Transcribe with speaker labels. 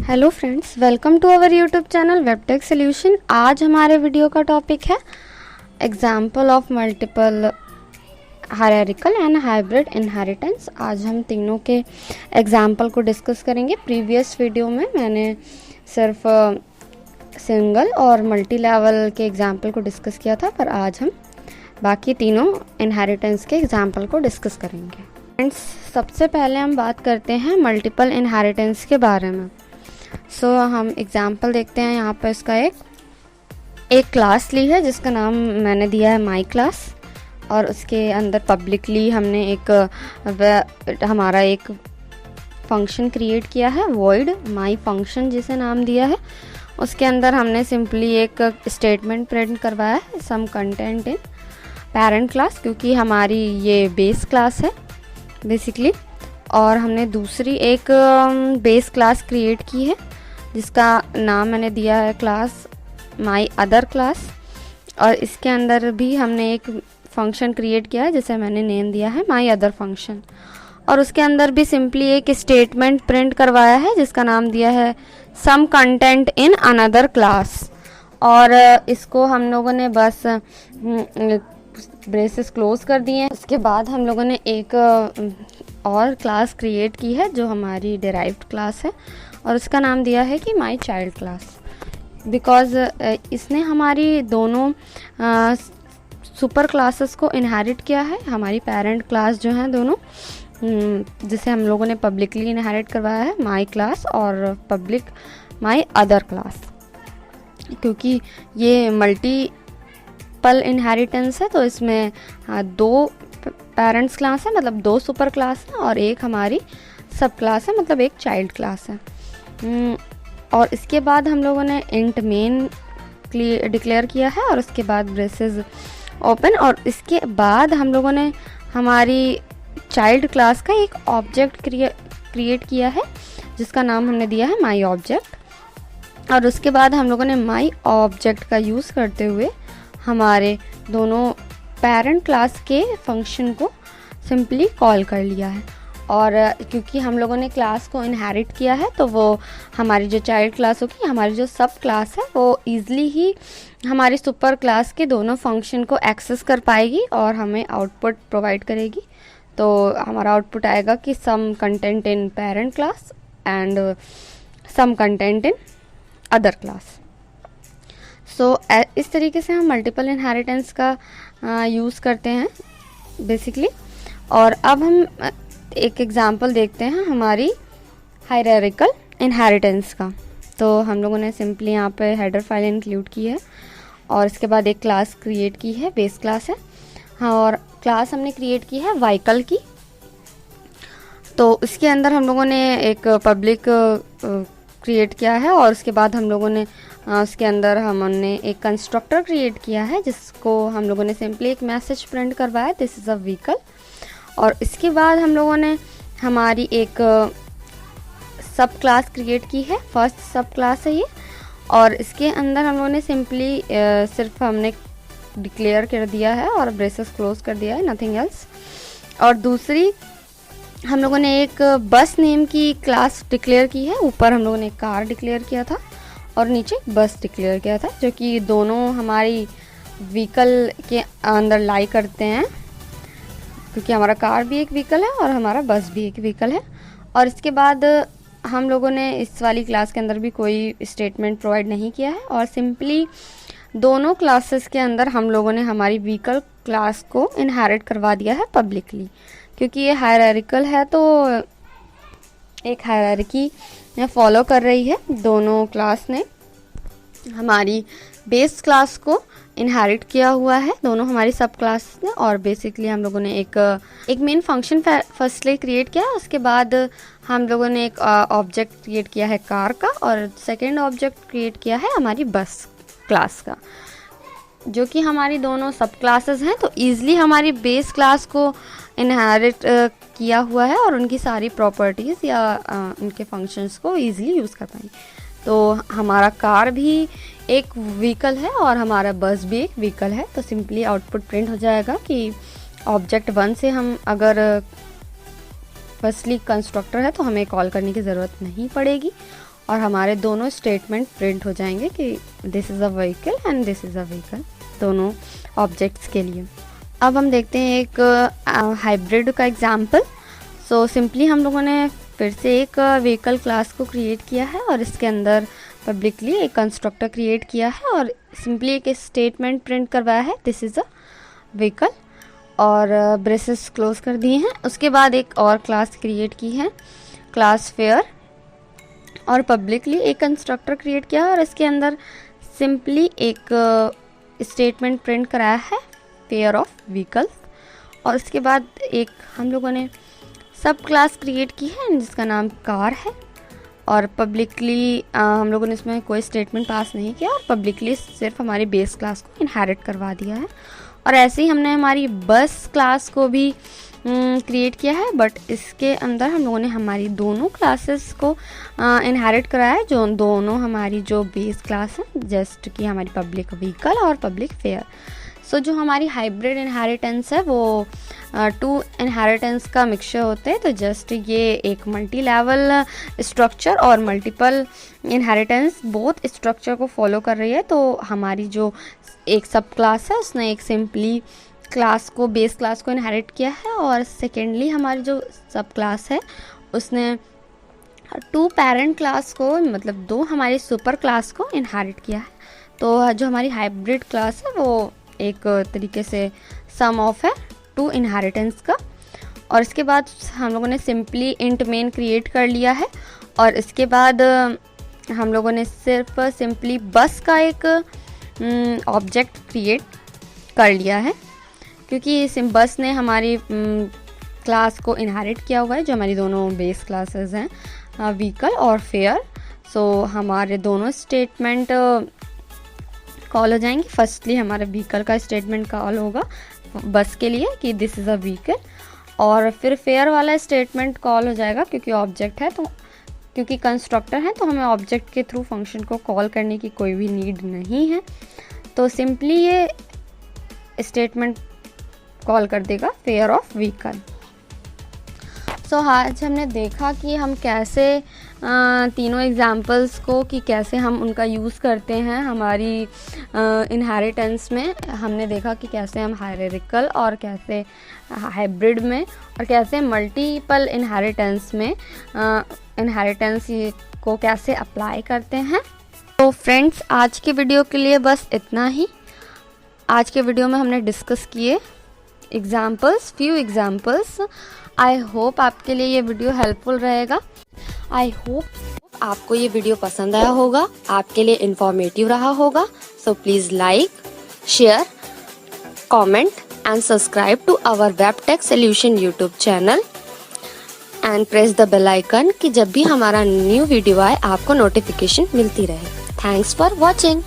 Speaker 1: Hello friends, welcome to our YouTube channel वेबटेक solution. आज हमारे वीडियो का टॉपिक है example of multiple hierarchical and hybrid inheritance. आज हम तीनों के एग्जाम्पल को डिस्कस करेंगे। प्रीवियस वीडियो में मैंने सिर्फ सिंगल और मल्टी लेवल के एग्जाम्पल को डिस्कस किया था, पर आज हम बाकी तीनों इनहेरिटेंस के एग्जाम्पल को डिस्कस करेंगे। फ्रेंड्स, सबसे पहले हम बात करते हैं मल्टीपल इनहेरिटेंस के बारे में। हम एग्जाम्पल देखते हैं। यहाँ पर इसका एक क्लास ली है जिसका नाम मैंने दिया है माई क्लास, और उसके अंदर पब्लिकली हमने हमारा एक फंक्शन क्रिएट किया है, वॉइड माई फंक्शन जिसे नाम दिया है। उसके अंदर हमने सिंपली एक स्टेटमेंट प्रिंट करवाया है, some content in parent class, क्योंकि हमारी ये बेस क्लास है बेसिकली। और हमने दूसरी एक बेस क्लास क्रिएट की है जिसका नाम मैंने दिया है क्लास माई अदर क्लास, और इसके अंदर भी हमने एक फंक्शन क्रिएट किया है जिसे मैंने नेम दिया है माई अदर फंक्शन। और उसके अंदर भी सिंपली एक स्टेटमेंट प्रिंट करवाया है जिसका नाम दिया है some content in another class. और इसको हम लोगों ने बस ब्रेसेस क्लोज कर दिए हैं। उसके बाद हम लोगों ने एक और क्लास क्रिएट की है जो हमारी डिराइव्ड क्लास है, और उसका नाम दिया है कि माई चाइल्ड क्लास, बिकॉज इसने हमारी दोनों सुपर क्लासेस को इनहेरिट किया है। हमारी पेरेंट क्लास जो हैं दोनों, जिसे हम लोगों ने पब्लिकली इनहेरिट करवाया है माई क्लास, और पब्लिक माई अदर क्लास। क्योंकि ये मल्टीपल इनहेरिटेंस है तो इसमें दो पेरेंट्स क्लास है, मतलब दो सुपर क्लास है, और एक हमारी सब क्लास है, मतलब एक चाइल्ड क्लास है। और इसके बाद हम लोगों ने इंट मेन डिक्लेयर किया है, और उसके बाद ब्रेसेस ओपन, और इसके बाद हम लोगों ने हमारी चाइल्ड क्लास का एक ऑब्जेक्ट क्रिएट किया है जिसका नाम हमने दिया है माई ऑब्जेक्ट। और उसके बाद हम लोगों ने माई ऑब्जेक्ट का यूज़ करते हुए हमारे दोनों पेरेंट क्लास के फंक्शन को सिंपली कॉल कर लिया है। और क्योंकि हम लोगों ने क्लास को इनहेरिट किया है तो वो हमारी जो चाइल्ड क्लास होगी, हमारी जो सब क्लास है, वो ईज़िली ही हमारी सुपर क्लास के दोनों फंक्शन को एक्सेस कर पाएगी और हमें आउटपुट प्रोवाइड करेगी। तो हमारा आउटपुट आएगा कि some content in parent class and some content in other class. इस तरीके से हम मल्टीपल इनहेरिटेंस का यूज़ करते हैं बेसिकली। और अब हम एक एग्जांपल देखते हैं हमारी हायरार्किकल इनहेरिटेंस का। तो हम लोगों ने सिंपली यहाँ पे हेडर फाइल इंक्लूड की है, और इसके बाद एक क्लास क्रिएट की है, बेस क्लास है। हाँ, और क्लास हमने क्रिएट की है व्हीकल की। तो इसके अंदर हम लोगों ने एक पब्लिक क्रिएट किया है, और उसके बाद हम लोगों ने उसके अंदर हमने एक कंस्ट्रक्टर क्रिएट किया है जिसको हम लोगों ने सिंपली एक मैसेज प्रिंट करवाया, दिस इज़ अ व्हीकल। और इसके बाद हम लोगों ने हमारी एक सब क्लास क्रिएट की है, फर्स्ट सब क्लास है ये। और इसके अंदर हम लोगों ने सिंपली सिर्फ हमने डिक्लेयर कर दिया है और ब्रेसेस क्लोज कर दिया है, नथिंग एल्स। और दूसरी हम लोगों ने एक बस नेम की क्लास डिक्लेयर की है। ऊपर हम लोगों ने कार डिक्लेयर किया था और नीचे बस डिक्लेयर किया था, जो कि दोनों हमारी व्हीकल के अंदर लाई करते हैं, क्योंकि हमारा कार भी एक व्हीकल है और हमारा बस भी एक व्हीकल है। और इसके बाद हम लोगों ने इस वाली क्लास के अंदर भी कोई स्टेटमेंट प्रोवाइड नहीं किया है, और सिंपली दोनों क्लासेस के अंदर हम लोगों ने हमारी व्हीकल क्लास को इनहेरिट करवा दिया है पब्लिकली। क्योंकि ये हायरार्किकल है तो एक हायरार्की फॉलो कर रही है। दोनों क्लास ने हमारी बेस क्लास को इनहेरिट किया हुआ है, दोनों हमारी सब क्लास ने। और बेसिकली हम लोगों ने एक मेन फंक्शन फर्स्टली क्रिएट किया, उसके बाद हम लोगों ने एक ऑब्जेक्ट क्रिएट किया है कार का, और सेकंड ऑब्जेक्ट क्रिएट किया है हमारी बस क्लास का, जो कि हमारी दोनों सब क्लासेस हैं। तो ईज़िली हमारी बेस क्लास को इनहेरिट किया हुआ है और उनकी सारी प्रॉपर्टीज़ या उनके फंक्शंस को ईज़िली यूज़ कर पाएंगे। तो हमारा कार भी एक व्हीकल है और हमारा बस भी एक व्हीकल है। तो सिंपली आउटपुट प्रिंट हो जाएगा कि ऑब्जेक्ट 1 से हम अगर फर्स्टली कंस्ट्रक्टर है तो हमें कॉल करने की ज़रूरत नहीं पड़ेगी और हमारे दोनों स्टेटमेंट प्रिंट हो जाएंगे कि this is a vehicle and this is a vehicle, दोनों ऑब्जेक्ट्स के लिए। अब हम देखते हैं एक हाइब्रिड का एग्जांपल। सो सिंपली हम लोगों ने फिर से एक व्हीकल क्लास को क्रिएट किया है और इसके अंदर पब्लिकली एक कंस्ट्रक्टर क्रिएट किया है और सिंपली एक स्टेटमेंट प्रिंट करवाया है दिस इज़ अ व्हीकल और ब्रेसेस क्लोज कर दिए हैं। उसके बाद एक और क्लास क्रिएट की है क्लास फेयर और पब्लिकली एक कंस्ट्रक्टर क्रिएट किया है और इसके अंदर सिंपली एक स्टेटमेंट प्रिंट कराया है पेयर ऑफ व्हीकल्स। और उसके बाद एक हम लोगों ने सब क्लास क्रिएट की है जिसका नाम कार है और पब्लिकली हम लोगों ने इसमें कोई स्टेटमेंट पास नहीं किया और पब्लिकली सिर्फ हमारी बेस क्लास को इनहेरिट करवा दिया है। और ऐसे ही हमने हमारी बस क्लास को भी क्रिएट किया है, बट इसके अंदर हम लोगों ने हमारी दोनों क्लासेस को इनहेरिट कराया है, जो दोनों हमारी जो बेस क्लास है जस्ट कि हमारी पब्लिक व्हीकल और पब्लिक फेयर। सो जो हमारी हाइब्रिड इनहेरिटेंस है वो टू इनहेरिटेंस का मिक्सचर होते हैं। तो जस्ट ये एक मल्टी लेवल स्ट्रक्चर और मल्टीपल इनहेरिटेंस बोथ स्ट्रक्चर को फॉलो कर रही है। तो हमारी जो एक सब क्लास है उसने एक सिंपली क्लास को बेस क्लास को इनहेरिट किया है और सेकेंडली हमारी जो सब क्लास है उसने टू पेरेंट क्लास को मतलब दो हमारी सुपर क्लास को इनहेरिट किया है। तो जो हमारी हाइब्रिड क्लास है वो एक तरीके से सम ऑफ है टू इनहेरिटेंस का। और इसके बाद हम लोगों ने सिंपली इंट मेन क्रिएट कर लिया है और इसके बाद हम लोगों ने सिर्फ सिंपली बस का एक ऑब्जेक्ट क्रिएट कर लिया है क्योंकि बस ने हमारी क्लास को इनहेरिट किया हुआ है जो हमारी दोनों बेस क्लासेस हैं व्हीकल और फेयर। सो हमारे दोनों स्टेटमेंट कॉल हो जाएंगे। फर्स्टली हमारा व्हीकल का स्टेटमेंट कॉल होगा बस के लिए कि दिस इज़ अ व्हीकल और फिर फेयर वाला स्टेटमेंट कॉल हो जाएगा क्योंकि ऑब्जेक्ट है तो क्योंकि कंस्ट्रक्टर है तो हमें ऑब्जेक्ट के थ्रू फंक्शन को कॉल करने की कोई भी नीड नहीं है। तो सिंपली ये स्टेटमेंट कॉल कर देगा फेयर ऑफ व्हीकल। सो आज हमने देखा कि हम कैसे तीनों एग्जाम्पल्स को कि कैसे हम उनका यूज़ करते हैं हमारी इनहेरिटेंस में। हमने देखा कि कैसे हम हायरार्किकल और कैसे हाइब्रिड में और कैसे मल्टीपल इनहेरिटेंस में इनहेरिटेंस को कैसे अप्लाई करते हैं। तो फ्रेंड्स आज के वीडियो के लिए बस इतना ही। आज के वीडियो में हमने डिस्कस किए फ्यू एग्जाम्पल्स। आई होप आपके लिए ये वीडियो हेल्पफुल रहेगा। आई होप आपको ये वीडियो पसंद आया होगा, आपके लिए इंफॉर्मेटिव रहा होगा। So please like, share, comment and subscribe to our web tech solution YouTube channel and press the bell icon कि जब भी हमारा न्यू वीडियो आए आपको नोटिफिकेशन मिलती रहे। Thanks for watching.